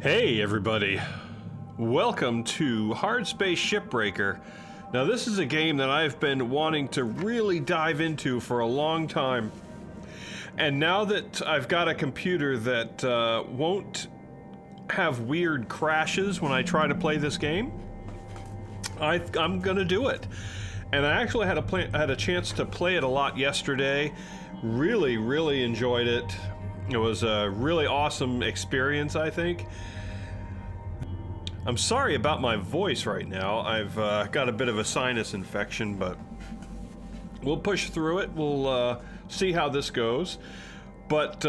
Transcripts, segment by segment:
Hey everybody, welcome to Hardspace Shipbreaker. Now this is a game that I've been wanting to really dive into for a long time, and now that I've got a computer that won't have weird crashes when I try to play this game, I'm gonna do it. And I actually had a chance to play it a lot yesterday. Really enjoyed it. It was a really awesome experience, I think. I'm sorry about my voice right now. I've got a bit of a sinus infection, but we'll push through it. We'll see how this goes. But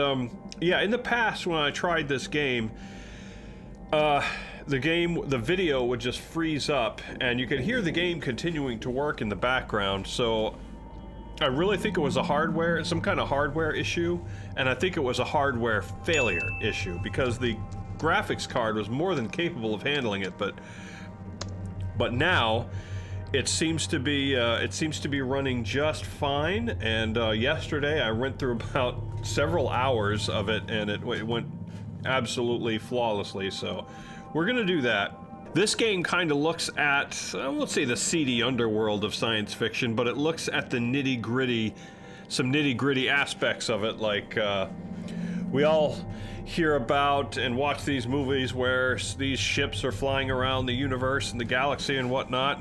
yeah, in the past when I tried this game, the video would just freeze up, and you could hear the game continuing to work in the background. So I really think it was some kind of hardware issue, and I think it was a hardware failure issue because the graphics card was more than capable of handling it, but now it seems to be running just fine. And yesterday I went through about several hours of it, and it went absolutely flawlessly. So we're gonna do that. This game kind of looks at, let's say, the seedy underworld of science fiction, but it looks at the some nitty-gritty aspects of it, like we all hear about and watch these movies where these ships are flying around the universe and the galaxy and whatnot,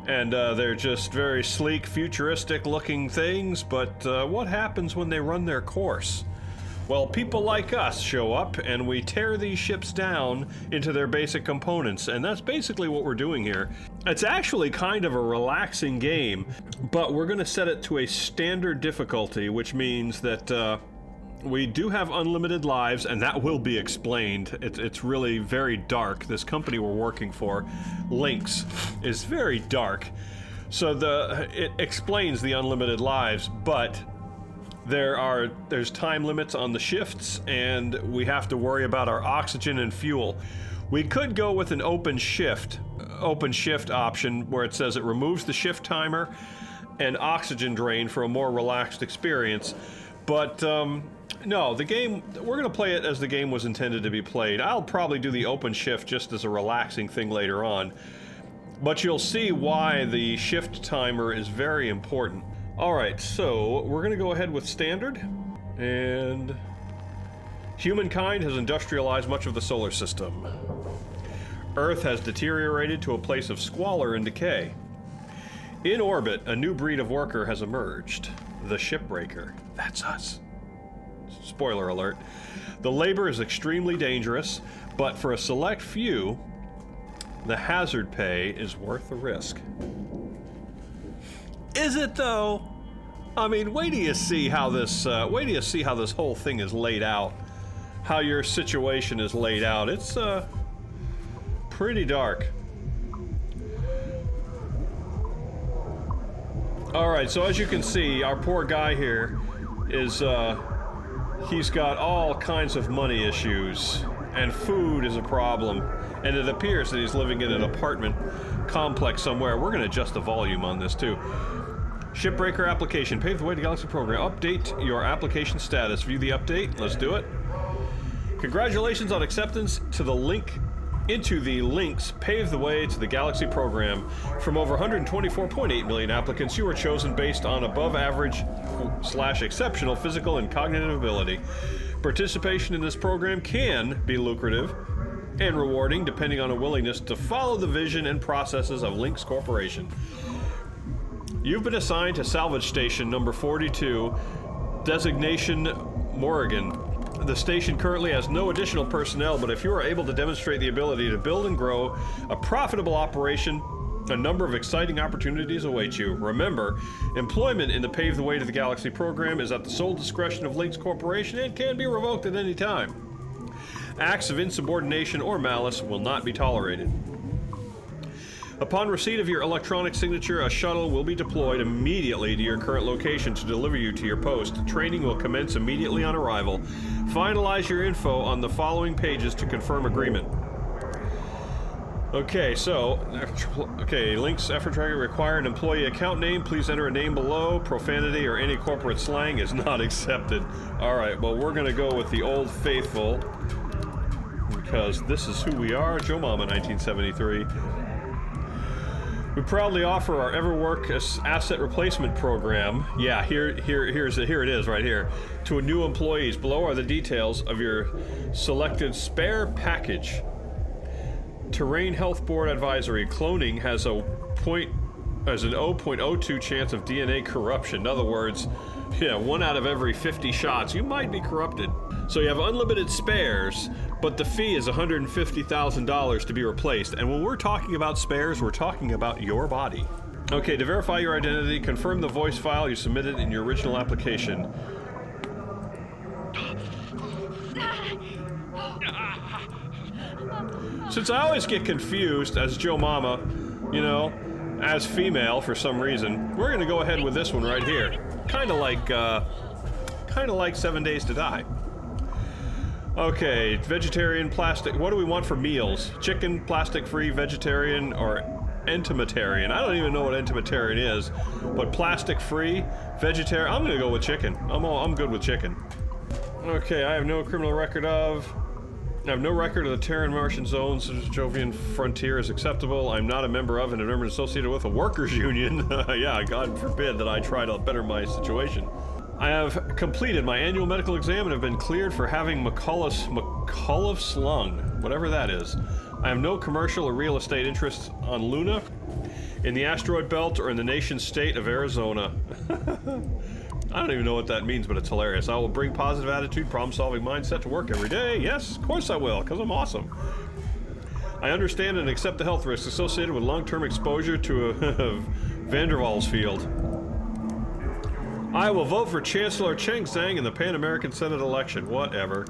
and they're just very sleek, futuristic-looking things, but what happens when they run their course? Well, people like us show up, and we tear these ships down into their basic components, and that's basically what we're doing here. It's actually kind of a relaxing game, but we're going to set it to a standard difficulty, which means that we do have unlimited lives, and that will be explained. It's really very dark. This company we're working for, Lynx, is very dark, so it explains the unlimited lives, but there's time limits on the shifts, and we have to worry about our oxygen and fuel. We could go with an open shift option where it says it removes the shift timer and oxygen drain for a more relaxed experience. But no, the game, we're going to play it as the game was intended to be played. I'll probably do the open shift just as a relaxing thing later on, but you'll see why the shift timer is very important. Alright, so we're going to go ahead with standard, and humankind has industrialized much of the solar system. Earth has deteriorated to a place of squalor and decay. In orbit, a new breed of worker has emerged, the Shipbreaker. That's us. Spoiler alert. The labor is extremely dangerous, but for a select few, the hazard pay is worth the risk. Is it though? I mean, wait till you see how this whole thing is laid out. How your situation is laid out. It's pretty dark. Alright, so as you can see, our poor guy here is he's got all kinds of money issues, and food is a problem, and it appears that he's living in an apartment complex somewhere. We're gonna adjust the volume on this too. Shipbreaker application. Pave the way to Galaxy program. Update your application status. View the update. Let's do it. Congratulations on acceptance to the link into the links. Pave the way to the Galaxy program. From over 124.8 million applicants, you were chosen based on above average / exceptional physical and cognitive ability. Participation in this program can be lucrative and rewarding depending on a willingness to follow the vision and processes of Lynx Corporation. You've been assigned to Salvage Station number 42, designation Morrigan. The station currently has no additional personnel, but if you are able to demonstrate the ability to build and grow a profitable operation, a number of exciting opportunities await you. Remember, employment in the Pave the Way to the Galaxy program is at the sole discretion of Lynx Corporation and can be revoked at any time. Acts of insubordination or malice will not be tolerated. Upon receipt of your electronic signature, a shuttle will be deployed immediately to your current location to deliver you to your post. Training will commence immediately on arrival. Finalize your info on the following pages to confirm agreement. Okay, so, Lynx effort tracker require an employee account name. Please enter a name below. Profanity or any corporate slang is not accepted. Alright, well, we're gonna go with the old faithful because this is who we are. Joe Mama, 1973. We proudly offer our Everwork asset replacement program. Yeah, here it is right here. To new employees. Below are the details of your selected spare package. Terrain Health Board Advisory. Cloning has an 0.02 chance of DNA corruption. In other words, yeah, 1 out of every 50 shots, you might be corrupted. So you have unlimited spares, but the fee is $150,000 to be replaced. And when we're talking about spares, we're talking about your body. Okay, to verify your identity, confirm the voice file you submitted in your original application. Since I always get confused as Joe Mama, you know, as female for some reason, we're gonna go ahead with this one right here. Kinda like 7 Days to Die. Okay, vegetarian, plastic. What do we want for meals? Chicken, plastic-free, vegetarian, or entimatarian? I don't even know what entimatarian is, but plastic-free, vegetarian. I'm gonna go with chicken. I'm good with chicken. Okay, I have no criminal record of. I have no record of the Terran Martian zones. Jovian frontier is acceptable. I'm not a member of and have never been associated with a workers' union. Yeah, God forbid that I try to better my situation. I have completed my annual medical exam and have been cleared for having McAuliffe's lung, whatever that is. I have no commercial or real estate interests on Luna, in the asteroid belt, or in the nation state of Arizona. I don't even know what that means, but it's hilarious. I will bring positive attitude, problem-solving mindset to work every day. Yes, of course I will, because I'm awesome. I understand and accept the health risks associated with long-term exposure to a Van der Waals field. I will vote for Chancellor Cheng Zhang in the Pan-American Senate election. Whatever.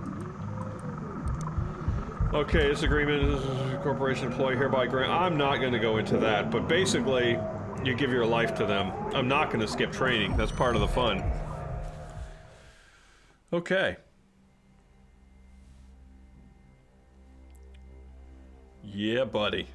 Okay, this agreement is a corporation employee hereby grant. I'm not going to go into that, but basically, you give your life to them. I'm not going to skip training. That's part of the fun. Okay. Yeah, buddy.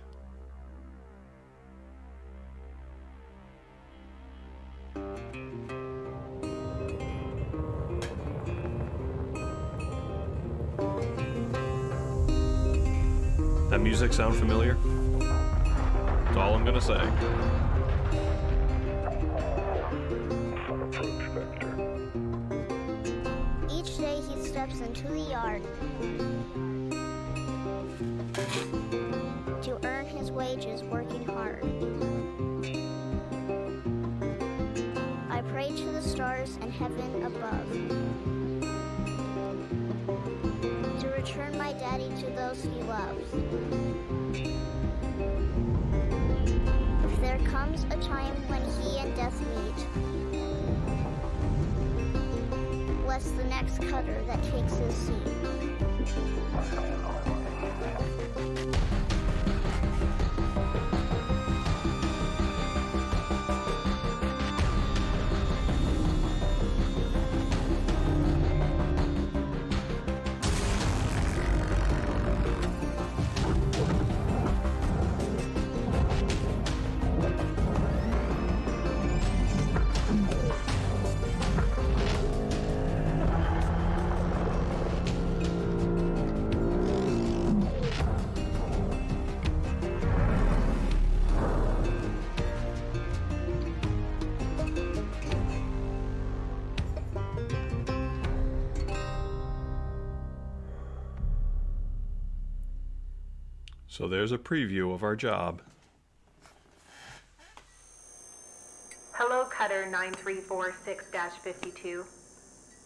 That music sound familiar? That's all I'm gonna say. Each day he steps into the yard to earn his wages working hard. I pray to the stars and heaven above to return my daddy to those he loves. If there comes a time when he and death meet, bless the next cutter that takes his seat. So there's a preview of our job. Hello, Cutter 9346-52.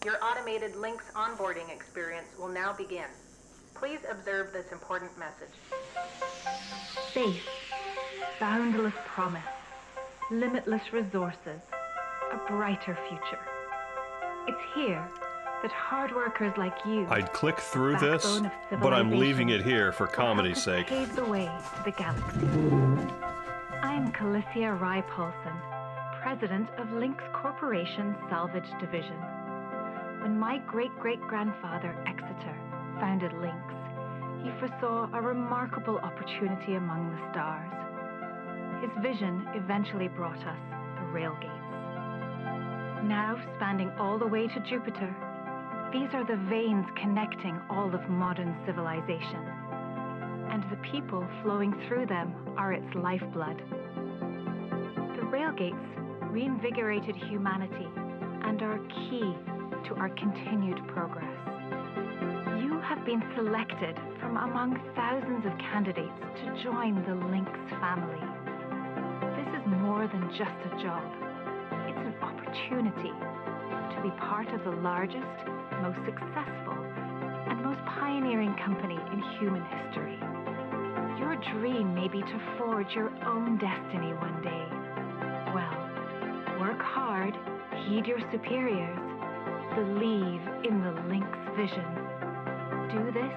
Your automated Lynx onboarding experience will now begin. Please observe this important message. Faith, boundless promise, limitless resources, a brighter future. It's here that hard workers like you, I'd click through this, but I'm leaving it here for comedy's sake. pave the way to the galaxy. I'm Calicia Rye Paulson, president of Lynx Corporation Salvage Division. When my great-great-grandfather Exeter founded Lynx, he foresaw a remarkable opportunity among the stars. His vision eventually brought us the railgates. Now spanning all the way to Jupiter, these are the veins connecting all of modern civilization. and the people flowing through them are its lifeblood. The railgates reinvigorated humanity and are key to our continued progress. You have been selected from among thousands of candidates to join the Lynx family. This is more than just a job. It's an opportunity to be part of the largest, most successful, and most pioneering company in human history. Your dream may be to forge your own destiny one day. Well, work hard, heed your superiors, believe in the Lynx vision. Do this,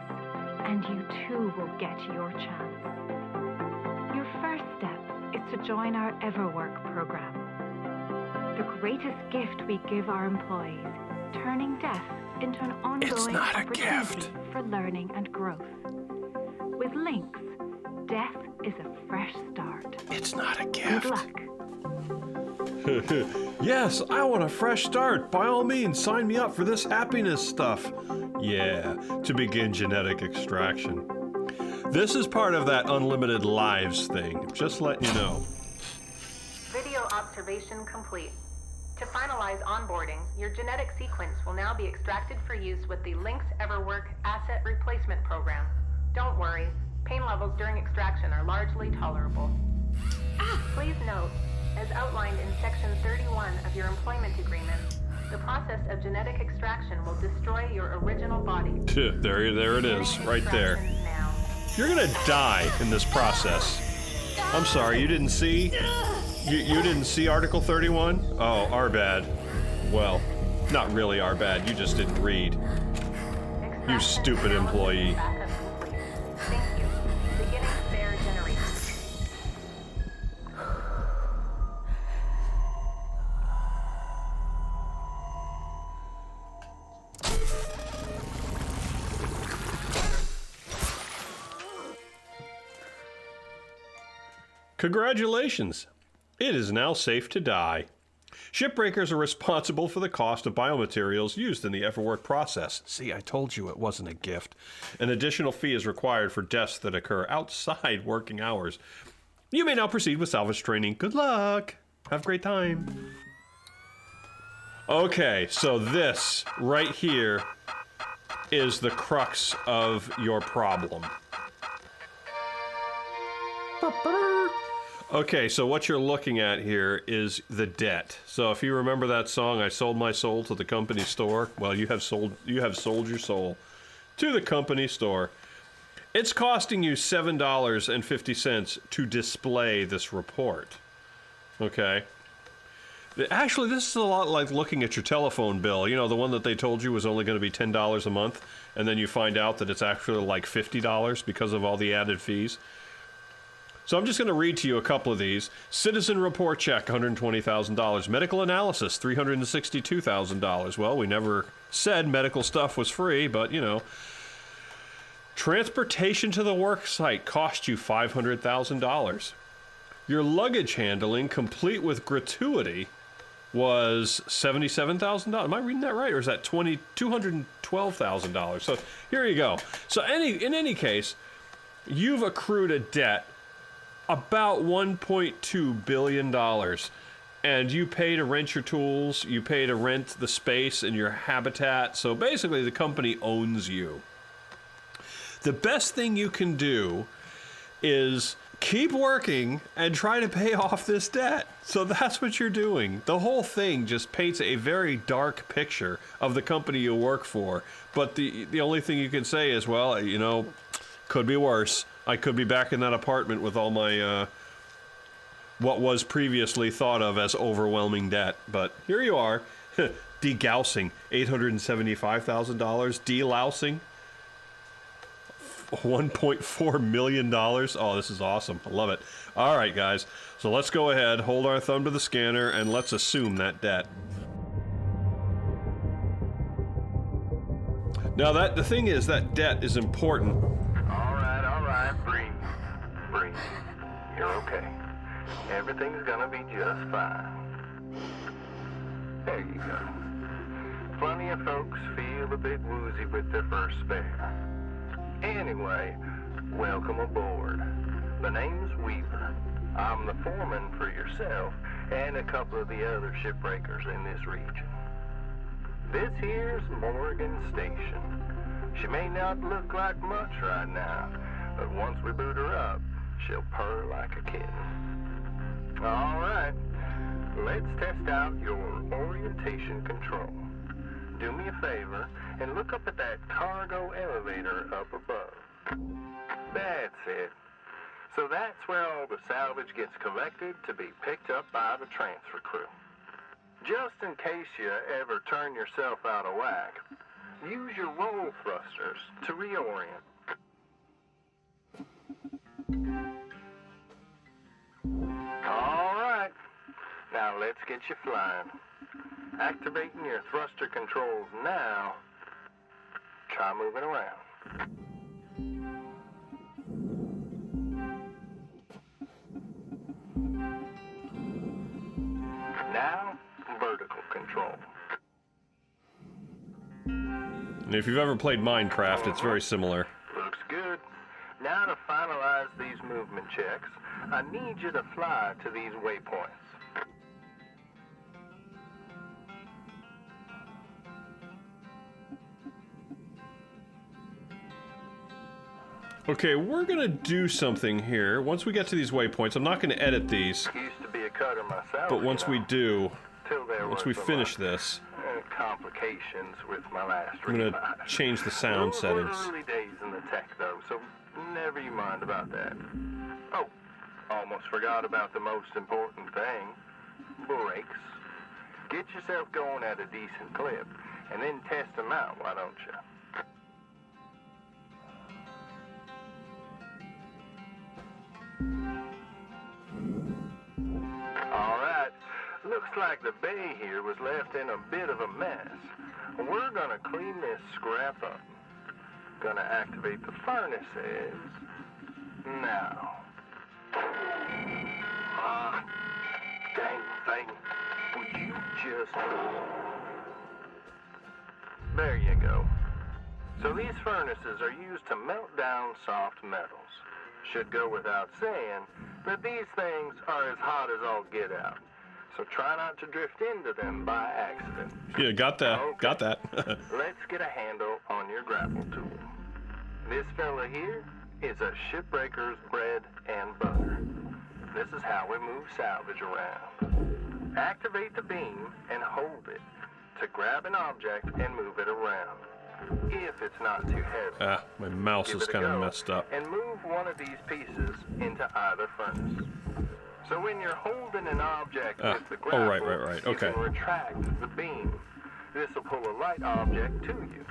and you too will get your chance. Your first step is to join our EverWork program. The greatest gift we give our employees, turning death into an ongoing opportunity for learning and growth. With Lynx, death is a fresh start. It's not a gift. Good luck. Yes, I want a fresh start. By all means, sign me up for this happiness stuff. Yeah, to begin genetic extraction. This is part of that unlimited lives thing. Just letting you know. Video observation complete. To finalize onboarding, your genetic sequence will now be extracted for use with the Lynx EverWork Asset Replacement Program. Don't worry, pain levels during extraction are largely tolerable. Please note, as outlined in Section 31 of your employment agreement, the process of genetic extraction will destroy your original body. There it is, right there. Now. You're gonna die in this process. I'm sorry, you didn't see? You didn't see Article 31? Oh, our bad. Well, not really our bad, you just didn't read. You stupid employee. Thank you. Beginning spare generation. Congratulations! It is now safe to die. Shipbreakers are responsible for the cost of biomaterials used in the EverWork process. See, I told you it wasn't a gift. An additional fee is required for deaths that occur outside working hours. You may now proceed with salvage training. Good luck! Have a great time. Okay, so this right here is the crux of your problem. Okay, so what you're looking at here is the debt. So if you remember that song, I sold my soul to the company store. Well, you have sold your soul to the company store. It's costing you $7.50 to display this report. Okay. Actually, this is a lot like looking at your telephone bill. You know, the one that they told you was only going to be $10 a month, and then you find out that it's actually like $50 because of all the added fees. So I'm just going to read to you a couple of these. Citizen report check, $120,000. Medical analysis, $362,000. Well, we never said medical stuff was free, but, you know. Transportation to the work site cost you $500,000. Your luggage handling, complete with gratuity, was $77,000. Am I reading that right? Or is that $212,000? So here you go. So in any case, you've accrued a debt about $1.2 billion, and you pay to rent your tools, you pay to rent the space in your habitat, so basically the company owns you. The best thing you can do is keep working and try to pay off this debt. So that's what you're doing. The whole thing just paints a very dark picture of the company you work for, but the only thing you can say is, well, you know, could be worse. I could be back in that apartment with all my, what was previously thought of as overwhelming debt. But here you are, degaussing, $875,000, delousing, $1.4 million. Oh, this is awesome. I love it. All right, guys. So let's go ahead, hold our thumb to the scanner, and let's assume that debt. Now, the thing is, that debt is important. All right, breathe. You're okay. Everything's gonna be just fine. There you go. Plenty of folks feel a bit woozy with their first spare. Anyway, welcome aboard. The name's Weaver. I'm the foreman for yourself and a couple of the other shipbreakers in this region. This here's Morgan Station. She may not look like much right now, but once we boot her up, she'll purr like a kitten. All right, let's test out your orientation control. Do me a favor and look up at that cargo elevator up above. That's it. So that's where all the salvage gets collected to be picked up by the transfer crew. Just in case you ever turn yourself out of whack, use your roll thrusters to reorient. All right, now let's get you flying. Activating your thruster controls now. Try moving around. Now, vertical control. And if you've ever played Minecraft, it's very similar. Looks good. Now to finalize these movement checks, I need you to fly to these waypoints. Okay, we're gonna do something here. Once we get to these waypoints, I'm not gonna edit these, Used to be a cutter myself. but once we do, till there once was we some, finish this, complications with my last I'm gonna refi. change the sound Those settings. were early days in the tech, though, so never you mind about that. Oh, almost forgot about the most important thing. Brakes. Get yourself going at a decent clip, and then test them out, why don't you? All right. Looks like the bay here was left in a bit of a mess. We're gonna clean this scrap up. Gonna activate the furnaces now. Ah, dang thing. Would you just... There you go. So these furnaces are used to melt down soft metals. Should go without saying, but these things are as hot as all get out. So try not to drift into them by accident. Yeah, got that. Okay. Got that. Let's get a handle on your grapple tool. This fella here is a shipbreaker's bread and butter. This is how we move salvage around. Activate the beam and hold it to grab an object and move it around. If it's not too heavy. My mouse Give is it a kind of go messed up. And move one of these pieces into either furnace. So when you're holding an object with the grapple, right. Okay. you can retract the beam. This will pull a light object to you.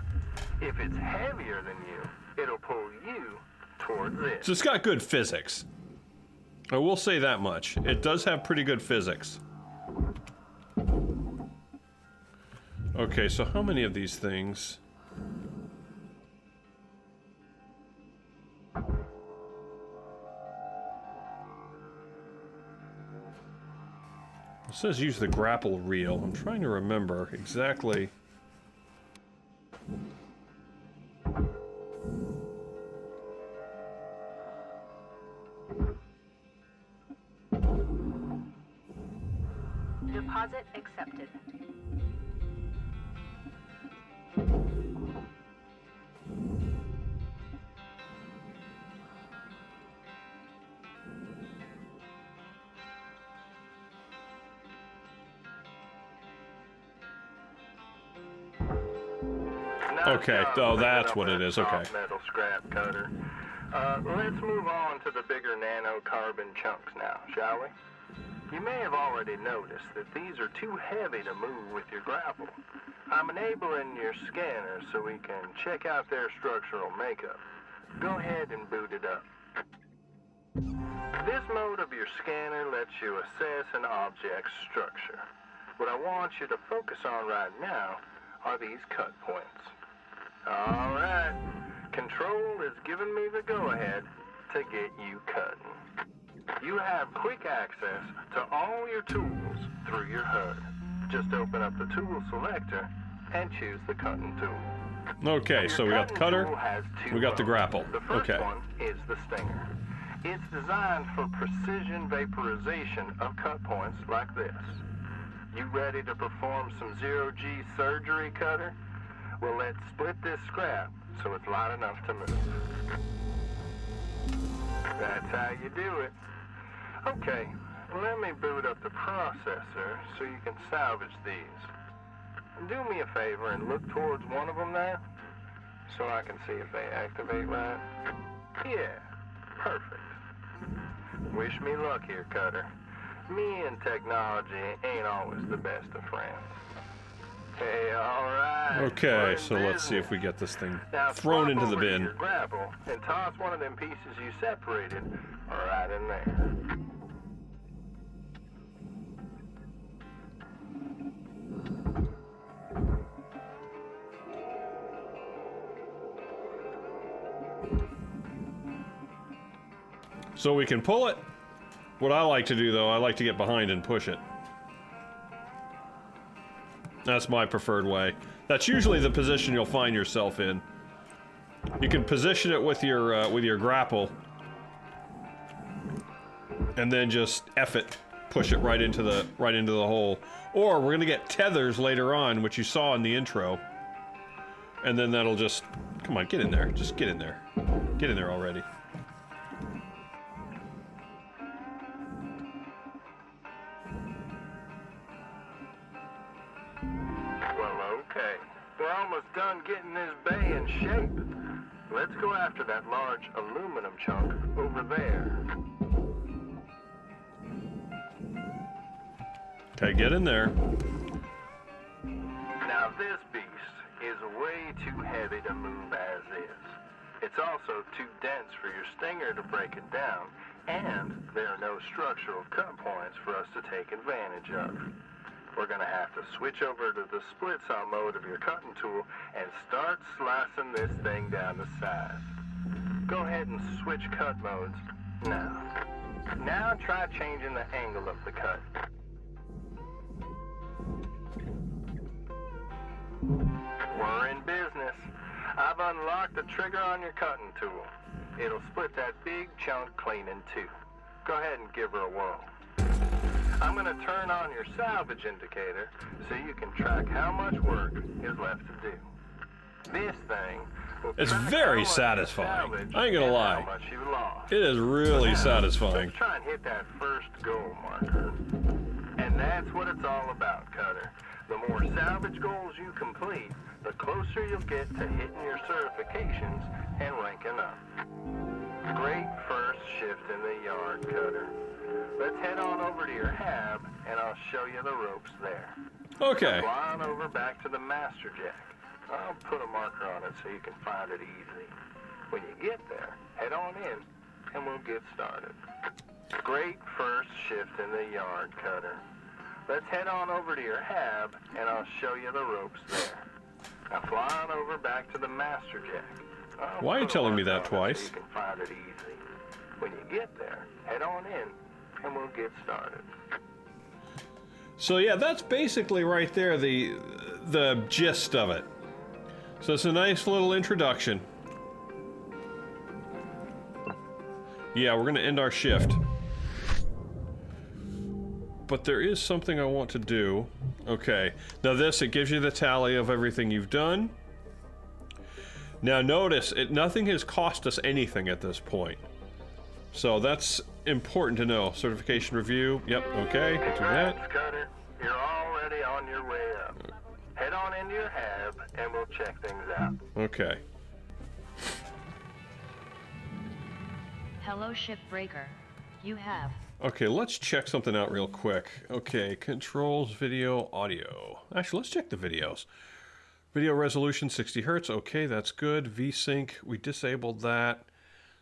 If it's heavier than you, it'll pull you towards it. So it's got good physics. I will say that much. It does have pretty good physics. Okay, so how many of these things? It says use the grapple reel. I'm trying to remember exactly. Deposit accepted. Okay, oh, that's what it is, okay. Metal scrap cutter. Let's move on to the bigger nanocarbon chunks now, shall we? You may have already noticed that these are too heavy to move with your grapple. I'm enabling your scanner so we can check out their structural makeup. Go ahead and boot it up. This mode of your scanner lets you assess an object's structure. What I want you to focus on right now are these cut points. All right, Control is giving me the go-ahead to get you cutting. You have quick access to all your tools through your HUD. Just open up the tool selector and choose the cutting tool. Okay, so we got the cutter, we got the grapple. The first Okay. one is the stinger. It's designed for precision vaporization of cut points like this. You ready to perform some zero-G surgery, Cutter? Well, let's split this scrap so it's light enough to move. That's how you do it. Okay, let me boot up the processor so you can salvage these. And do me a favor and look towards one of them there so I can see if they activate right. Yeah, perfect. Wish me luck here, Cutter. Me and technology ain't always the best of friends. Hey, all right. Okay, so let's see if we get this thing Now, thrown swap into the over to bin. your grapple and toss one of them pieces you separated right in there. So we can pull it. What I like to do, though, I like to get behind and push it. That's my preferred way. That's usually the position you'll find yourself in. You can position it with your grapple, and then just F it, push it right into the hole. Or we're gonna get tethers later on, which you saw in the intro, and then that'll just come on, get in there, just get in there, get in there already. Okay, we're almost done getting this bay in shape. Let's go after that large aluminum chunk over there. Okay, get in there. Now this beast is way too heavy to move as is. It's also too dense for your stinger to break it down, and there are no structural cut points for us to take advantage of. We're gonna have to switch over to the split saw mode of your cutting tool and start slicing this thing down to size. Go ahead and switch cut modes now. Now try changing the angle of the cut. We're in business. I've unlocked the trigger on your cutting tool. It'll split that big chunk clean in two. Go ahead and give her a whirl. I'm going to turn on your salvage indicator so you can track how much work is left to do. This thing will It's track very how much you satisfying. salvaged I ain't gonna and lie. How much you lost. It is really Now, satisfying. Let's try and hit that first goal marker. And that's what it's all about, Cutter. The more salvage goals you complete, the closer you'll get to hitting your certifications and ranking up. Great first shift in the yard, Cutter. Let's head on over to your hab, and I'll show you the ropes there. Okay. Fly on over back to the master jack. I'll put a marker on it so you can find it easy. When you get there, head on in, and we'll get started. Great first shift in the yard, Cutter. Let's head on over to your hab, and I'll show you the ropes there. Now fly on over back to the master jack. I'll Why are you put a telling me marker that on it twice? So you can find it easy. When you get there, head on in, and we'll get started. So yeah, that's basically right there the gist of it. So it's a nice little introduction. Yeah, we're gonna end our shift. But there is something I want to do. Okay, now this, it gives you the tally of everything you've done. Now notice, nothing has cost us anything at this point. So that's important to know. Certification review, yep, okay, we'll do that. Congrats, Cutter. You're already on your way up. Head on into your hab, and we'll check things out. Okay. Hello, Shipbreaker. You have. Okay, let's check something out real quick. Okay, controls, video, audio. Actually, let's check the videos. Video resolution 60 hertz. Okay, that's good. VSync, we disabled that.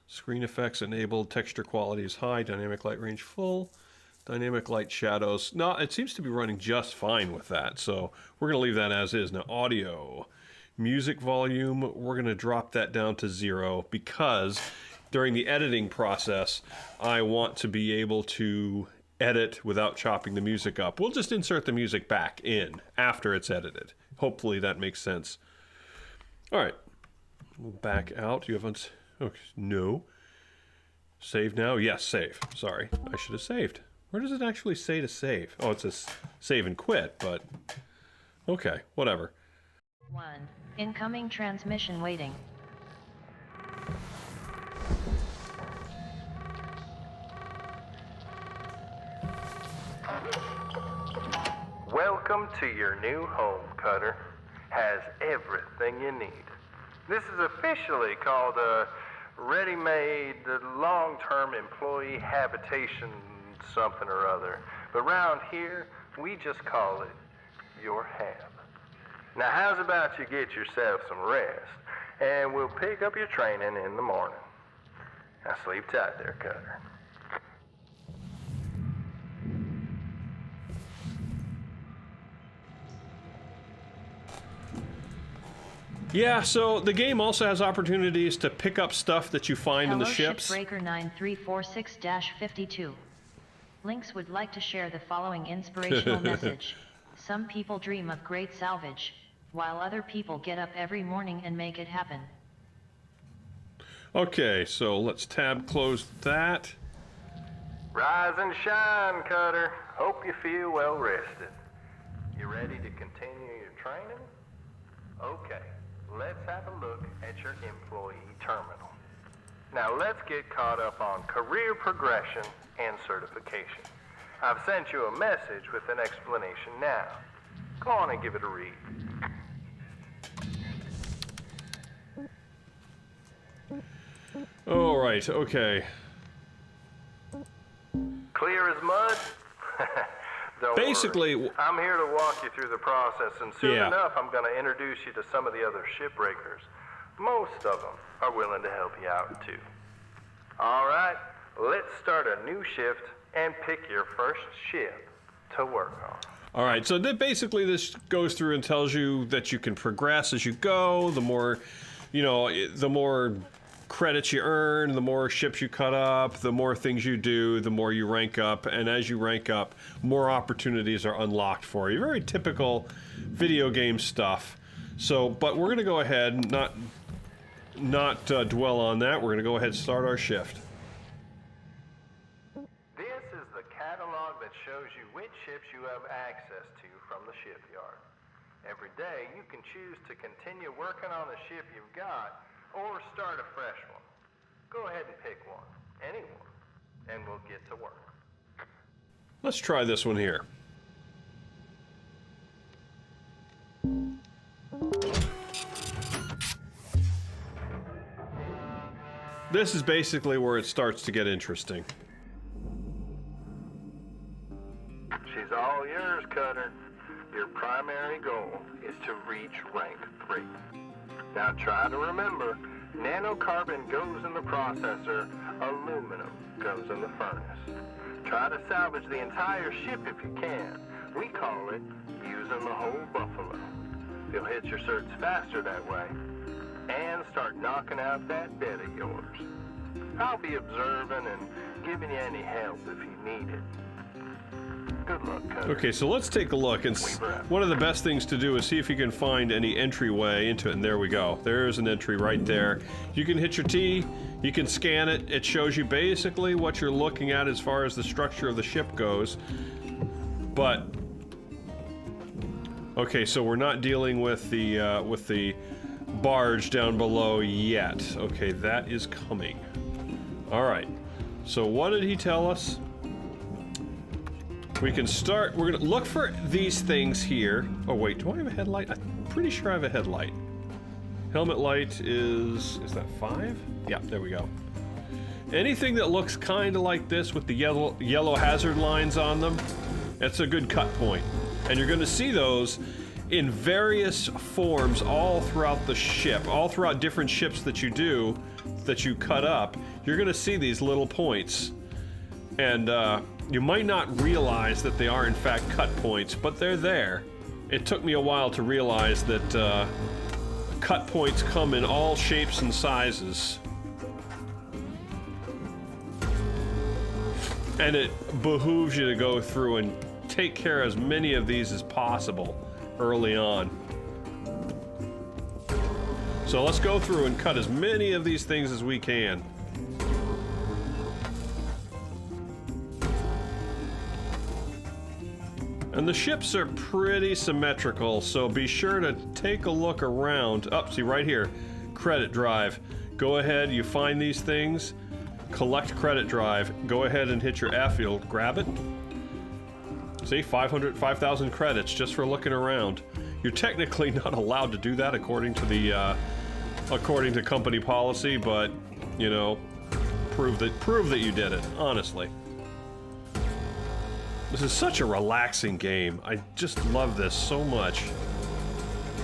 Screen effects enabled. Texture quality is high. Dynamic light range full. Dynamic light shadows. No, it seems to be running just fine with that. So we're going to leave that as is. Now, audio. Music volume, we're going to drop that down to 0 because during the editing process, I want to be able to edit without chopping the music up. We'll just insert the music back in after it's edited. Hopefully that makes sense. All right. We'll back out. You haven't... Okay, no. Save now? Yes, save. Sorry. I should have saved. Where does it actually say to save? Oh, it says save and quit, but... Okay, whatever. 1. Incoming transmission waiting. Welcome to your new home, Cutter. Has everything you need. This is officially called a ready-made long-term employee habitation something or other. But round here, we just call it your hab. Now how's about you get yourself some rest, and we'll pick up your training in the morning. Now sleep tight there, Cutter. Yeah, so the game also has opportunities to pick up stuff that you find in the ships. Shipbreaker 9346-52. Lynx would like to share the following inspirational message. Some people dream of great salvage, while other people get up every morning and make it happen. Okay, so let's tab close that. Rise and shine, Cutter. Hope you feel well rested. You ready to continue your training? Okay. Let's have a look at your employee terminal. Now let's get caught up on career progression and certification. I've sent you a message with an explanation now. Go on and give it a read. All right, okay. Clear as mud? Don't Basically, worry. I'm here to walk you through the process, and soon Yeah. enough I'm going to introduce you to some of the other shipbreakers. Most of them are willing to help you out too. All right, let's start a new shift and pick your first ship to work on. All right, so basically this goes through and tells you that you can progress as you go. The more, you know, the more credits you earn, the more ships you cut up, the more things you do, the more you rank up, and as you rank up, more opportunities are unlocked for you. Very typical video game stuff. So, but we're going to go ahead and not dwell on that. We're going to go ahead and start our shift. This is the catalog that shows you which ships you have access to from the shipyard. Every day you can choose to continue working on the ship you've got or start a fresh one. Go ahead and pick one, any one, and we'll get to work. Let's try this one here. This is basically where it starts to get interesting. She's all yours, Cutter. Your primary goal is to reach rank 3. Now try to remember, nanocarbon goes in the processor, aluminum goes in the furnace. Try to salvage the entire ship if you can. We call it using the whole buffalo. You'll hit your certs faster that way, and start knocking out that bed of yours. I'll be observing and giving you any help if you need it. Good luck, Cutter. Okay, so let's take a look, and one of the best things to do is see if you can find any entryway into it, and there we go. There's an entry right there. You can hit your T, you can scan it, it shows you basically what you're looking at as far as the structure of the ship goes. But, okay, so we're not dealing with the barge down below yet. Okay, that is coming. Alright, so what did he tell us? We can start, we're gonna look for these things here. Oh wait, do I have a headlight? I'm pretty sure I have a headlight. Helmet light is that 5? Yeah, there we go. Anything that looks kind of like this with the yellow hazard lines on them, that's a good cut point. And you're gonna see those in various forms all throughout the ship, all throughout different ships that you do, that you cut up. You're gonna see these little points. And you might not realize that they are in fact cut points, but they're there. It took me a while to realize that cut points come in all shapes and sizes. And it behooves you to go through and take care of as many of these as possible early on. So let's go through and cut as many of these things as we can. And the ships are pretty symmetrical, so be sure to take a look around. Up, see right here, credit drive. Go ahead, you find these things, collect credit drive, go ahead and hit your F, you'll grab it. See, 5,000 credits just for looking around. You're technically not allowed to do that according to the, according to company policy, but, you know, prove that you did it, honestly. This is such a relaxing game. I just love this so much.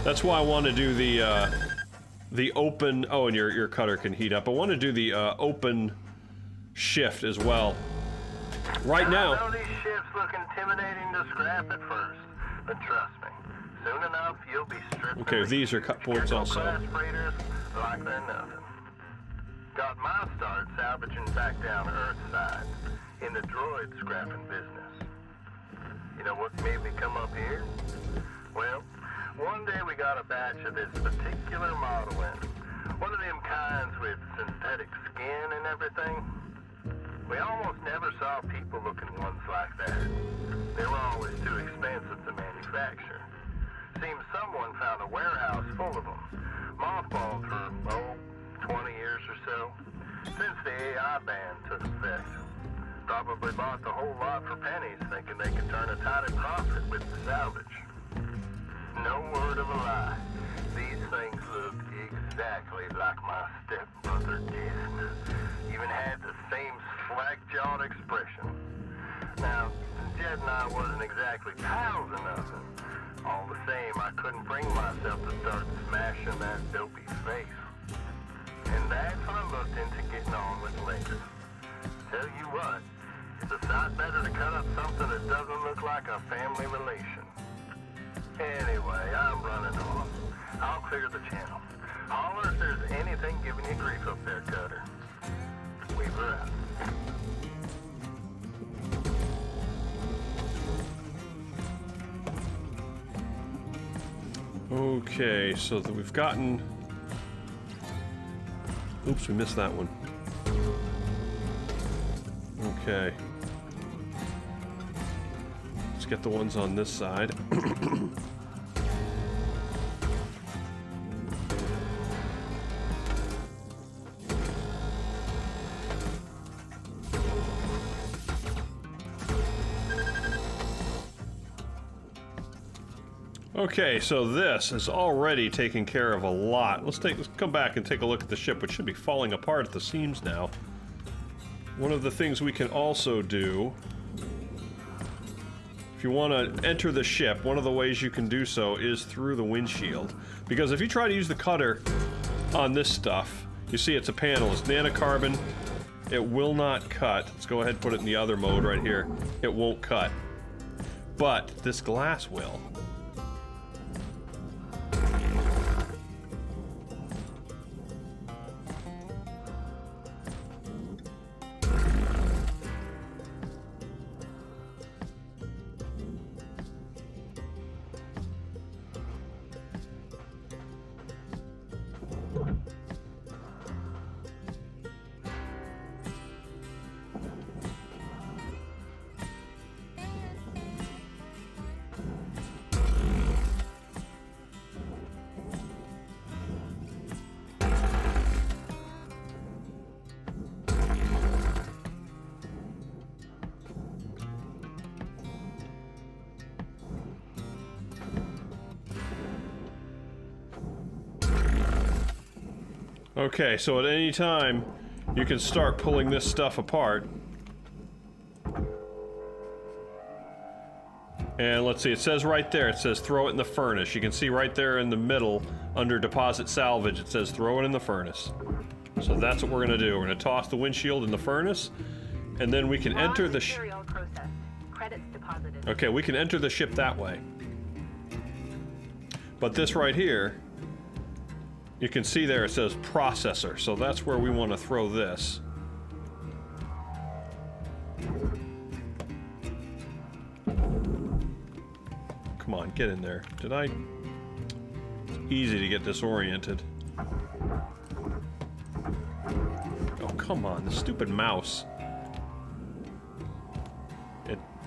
That's why I want to do the open. Oh, and your cutter can heat up. I want to do the open shift as well. Right now. I know these ships look intimidating to scrap at first, but trust me, soon enough you'll be stripped. Okay, these are cut ports also. Class freighters like they're nothing. Got my start salvaging back down Earthside in the droid scrapping business. You know what made me come up here? Well, one day we got a batch of this particular model in. One of them kinds with synthetic skin and everything. We almost never saw people looking ones like that. They were always too expensive to manufacture. Seems someone found a warehouse full of them. Mothballed for, 20 years or so. Since the AI ban took effect. Probably bought the whole lot for pennies, thinking they could turn a tidy profit with the salvage. No word of a lie. These things looked exactly like my stepbrother did. Even had the same slack-jawed expression. Now, Jed and I wasn't exactly pals or nothing. All the same, I couldn't bring myself to start smashing that dopey face. And that's when I looked into getting on with later. Tell you what, it's a sight better to cut up something that doesn't look like a family relation. Anyway, I'm running off. I'll clear the channel. Holler if there's anything giving you grief up there, Cutter. Weaver out. Okay, so that we've gotten... Oops, we missed that one. Okay. Let's get the ones on this side. Okay, so this is already taking care of a lot. Let's come back and take a look at the ship, which should be falling apart at the seams now. One of the things we can also do, if you want to enter the ship, one of the ways you can do so is through the windshield. Because if you try to use the cutter on this stuff, you see it's a panel, it's nanocarbon, it will not cut. Let's go ahead and put it in the other mode right here. It won't cut. But this glass will. Okay, so at any time, you can start pulling this stuff apart. And let's see, it says right there, it says throw it in the furnace. You can see right there in the middle, under deposit salvage, it says throw it in the furnace. So that's what we're gonna do. We're gonna toss the windshield in the furnace, and then we can enter the Okay, we can enter the ship that way. But this right here, you can see there it says processor, so that's where we want to throw this. Come on, get in there. Did I? It's easy to get disoriented. come on, the stupid mouse.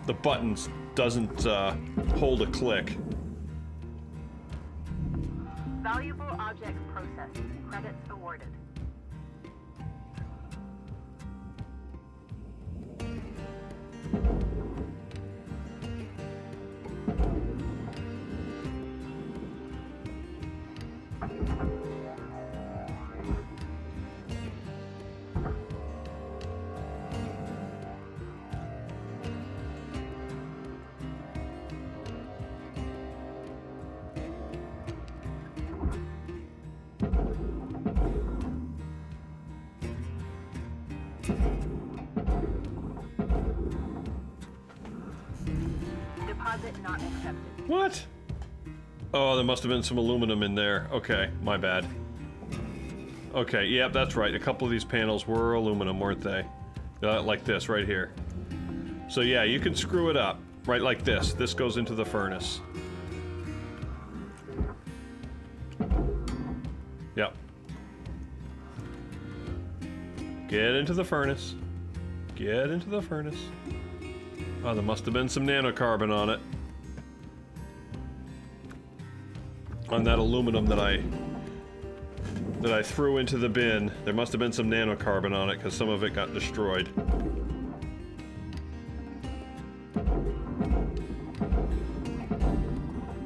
The buttons doesn't hold a click. Valuable object processed. Credits awarded. Deposit not accepted. What? Oh, there must have been some aluminum in there. Okay, my bad. Okay, yeah, that's right. A couple of these panels were aluminum, weren't they? Like this, right here. So yeah, you can screw it up. Right like this. This goes into the furnace. Yep. Get into the furnace. Get into the furnace. Oh, there must have been some nanocarbon on it. On that aluminum that I threw into the bin. There must have been some nanocarbon on it because some of it got destroyed.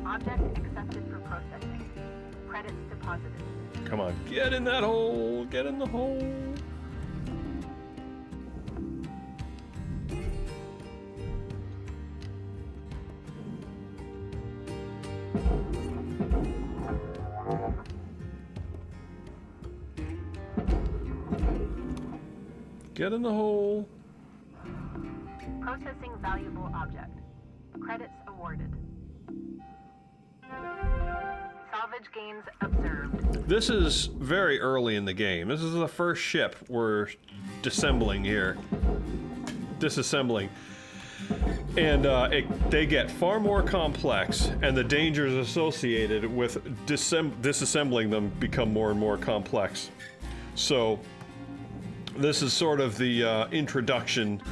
Object accepted for processing. Credits deposited. Come on, get in that hole! Get in the hole! Get in the hole. Processing valuable object. Credits awarded. Salvage gains observed. This is very early in the game. This is the first ship we're disassembling here. Disassembling. And they get far more complex, and the dangers associated with disassembling them become more and more complex. So this is sort of the introduction,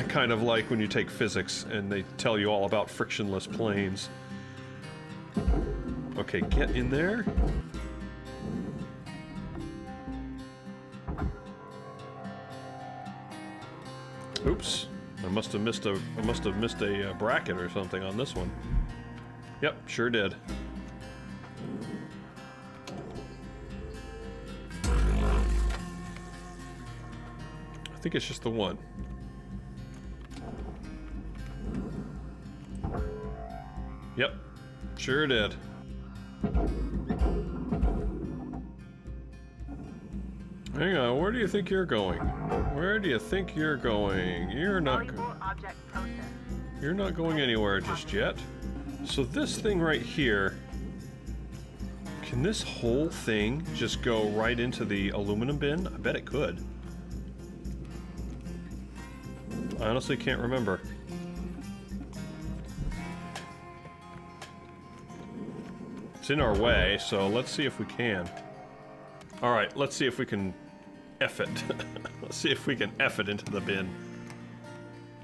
kind of like when you take physics and they tell you all about frictionless planes. Okay, get in there. Oops, I must have missed a bracket or something on this one. Yep, sure did. I think it's just the one. Yep, sure did. Hang on, where do you think you're going? Where do you think you're going? You're not going anywhere just yet. So this thing right here, can this whole thing just go right into the aluminum bin? I bet it could. I honestly can't remember. It's in our way, so let's see if we can. Alright, let's see if we can F it. Let's see if we can F it into the bin.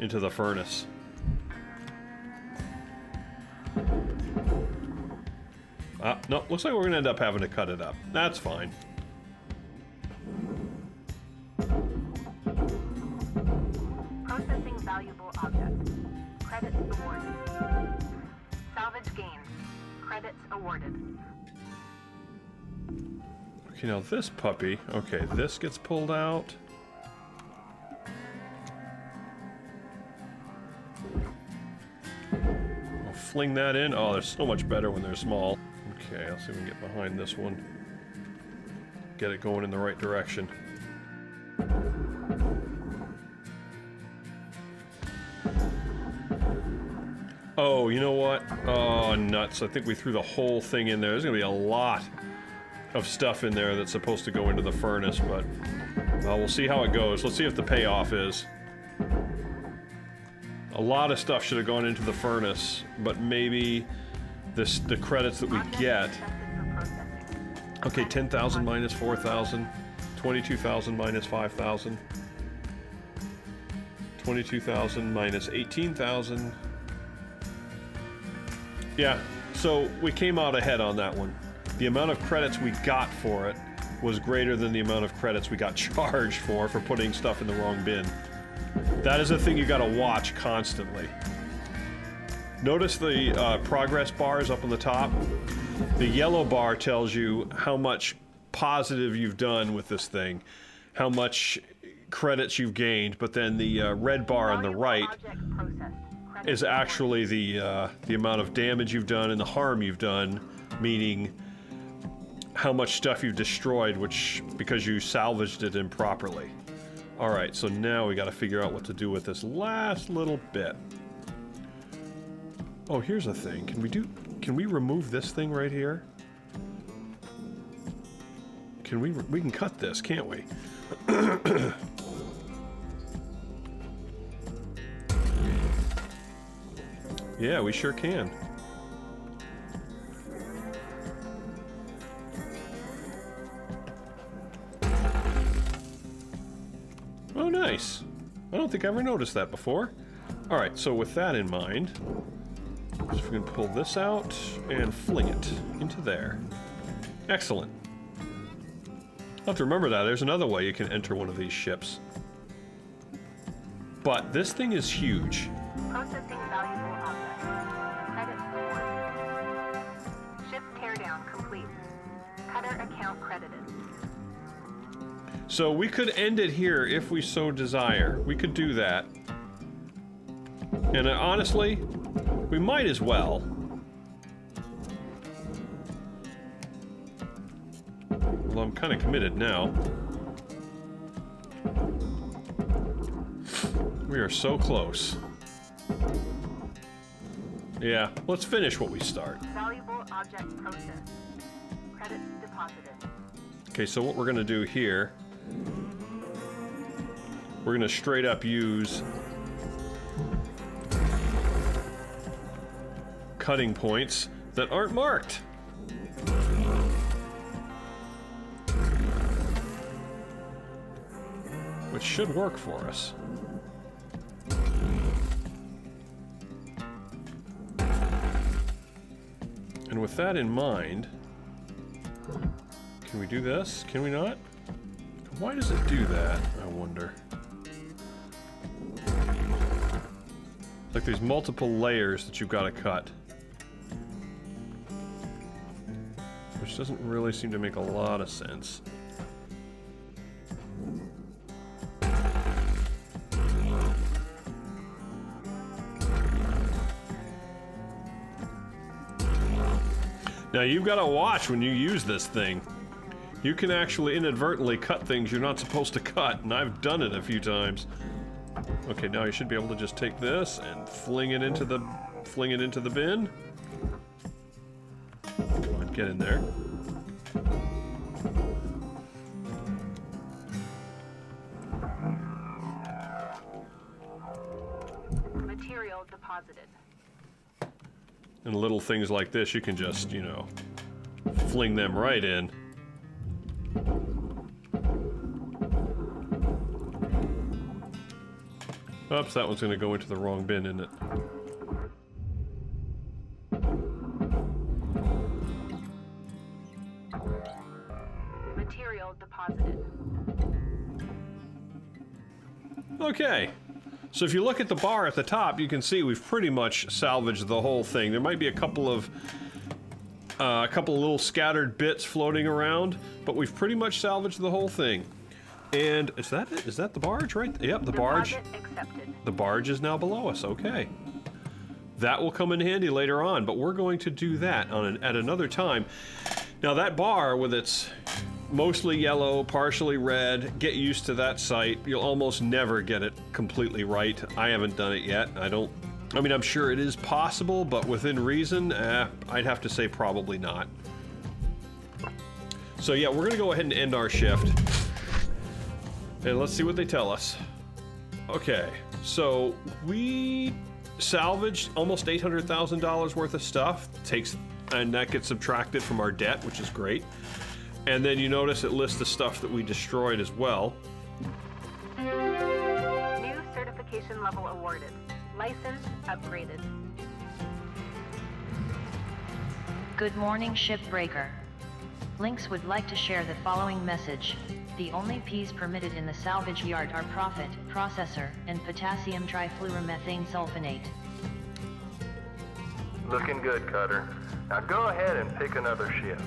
Into the furnace. No, looks like we're gonna end up having to cut it up. That's fine. Processing valuable objects. Credits awarded. Salvage gains. Credits awarded. Okay, now this puppy, okay, this gets pulled out. I'll fling that in. Oh, they're so much better when they're small. Okay, I'll see if we can get behind this one. Get it going in the right direction. Oh, you know what? Oh, nuts. I think we threw the whole thing in there. There's gonna be a lot of stuff in there that's supposed to go into the furnace, but well, we'll see how it goes. Let's see if the payoff is. A lot of stuff should have gone into the furnace, but maybe the credits that we get. Okay, 10,000 minus 4,000. 22,000 minus 5,000. 22,000 minus 18,000. Yeah, so we came out ahead on that one. The amount of credits we got for it was greater than the amount of credits we got charged for putting stuff in the wrong bin. That is a thing you gotta watch constantly. Notice the progress bars up on the top. The yellow bar tells you how much positive you've done with this thing, how much credits you've gained, but then the red bar on the right is actually the amount of damage you've done and the harm you've done, meaning how much stuff you've destroyed, which because you salvaged it improperly. Alright, so now we gotta figure out what to do with this last little bit. Oh, here's a thing. Can we remove this thing right here? We can cut this, can't we? Yeah, we sure can. Oh, nice. I don't think I ever noticed that before. Alright, so with that in mind, so we can pull this out and fling it into there. Excellent. I'll have to remember that. There's another way you can enter one of these ships. But this thing is huge. Processing valuable objects. Credit awarded. Ship teardown complete. Cutter account credited. So we could end it here if we so desire. We could do that. And honestly, we might as well. Well, I'm kind of committed now. We are so close. Yeah, let's finish what we start. Valuable object processed. Credits deposited. Okay, so what we're gonna do here, we're gonna straight up use cutting points that aren't marked. Which should work for us. And with that in mind, can we do this? Can we not? Why does it do that, I wonder? Like there's multiple layers that you've got to cut. Which doesn't really seem to make a lot of sense. Now you've got to watch when you use this thing. You can actually inadvertently cut things you're not supposed to cut, and I've done it a few times. Okay, now you should be able to just take this and fling it into the bin. Come on, get in there. Material deposited. And little things like this, you can just, you know, fling them right in. Oops, that one's gonna go into the wrong bin, isn't it? Material deposited. Okay. So if you look at the bar at the top, you can see we've pretty much salvaged the whole thing. There might be a couple of little scattered bits floating around, but we've pretty much salvaged the whole thing. And is that it? Is that the barge right? Yep, the barge. Deposit accepted. The barge is now below us. Okay. That will come in handy later on, but we're going to do that at another time. Now that bar with its mostly yellow, partially red, get used to that sight. You'll almost never get it completely right. I haven't done it yet. I mean, I'm sure it is possible, but within reason, I'd have to say probably not. So yeah, we're gonna go ahead and end our shift. And let's see what they tell us. Okay, so we salvaged almost $800,000 worth of stuff. And that gets subtracted from our debt, which is great. And then you notice it lists the stuff that we destroyed as well. New certification level awarded. License upgraded. Good morning, Shipbreaker. Lynx would like to share the following message. The only P's permitted in the salvage yard are profit, processor, and potassium trifluoromethane sulfonate. Looking good, Cutter. Now go ahead and pick another ship.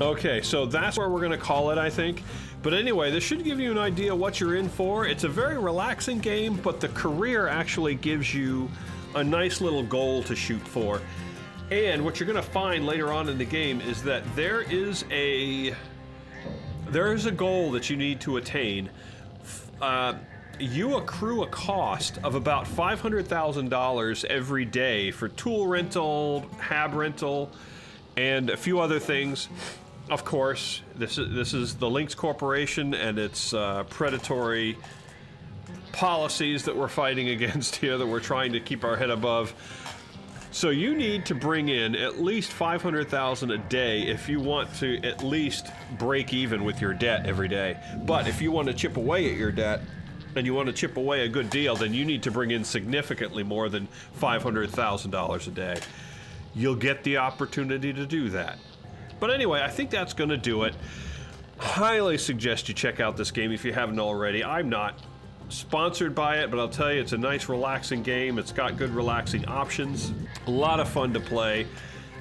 Okay, so that's where we're going to call it, I think. But anyway, this should give you an idea what you're in for. It's a very relaxing game, but the career actually gives you a nice little goal to shoot for. And what you're going to find later on in the game is that there is a goal that you need to attain. You accrue a cost of about $500,000 every day for tool rental, hab rental, and a few other things. Of course, this is the Lynx Corporation and its predatory policies that we're fighting against here, that we're trying to keep our head above. So you need to bring in at least $500,000 a day if you want to at least break even with your debt every day. But if you want to chip away at your debt, and you want to chip away a good deal, then you need to bring in significantly more than $500,000 a day. You'll get the opportunity to do that. But anyway, I think that's going to do it. Highly suggest you check out this game if you haven't already. I'm not sponsored by it, but I'll tell you, it's a nice, relaxing game. It's got good, relaxing options. A lot of fun to play.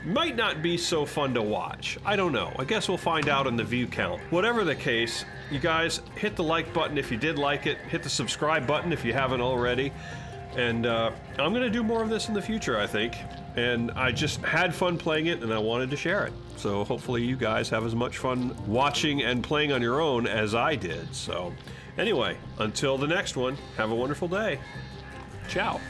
Might not be so fun to watch. I don't know. I guess we'll find out in the view count. Whatever the case, you guys, hit the like button if you did like it. Hit the subscribe button if you haven't already. And I'm going to do more of this in the future, I think. And I just had fun playing it, and I wanted to share it. So hopefully you guys have as much fun watching and playing on your own as I did. So anyway, until the next one, have a wonderful day. Ciao.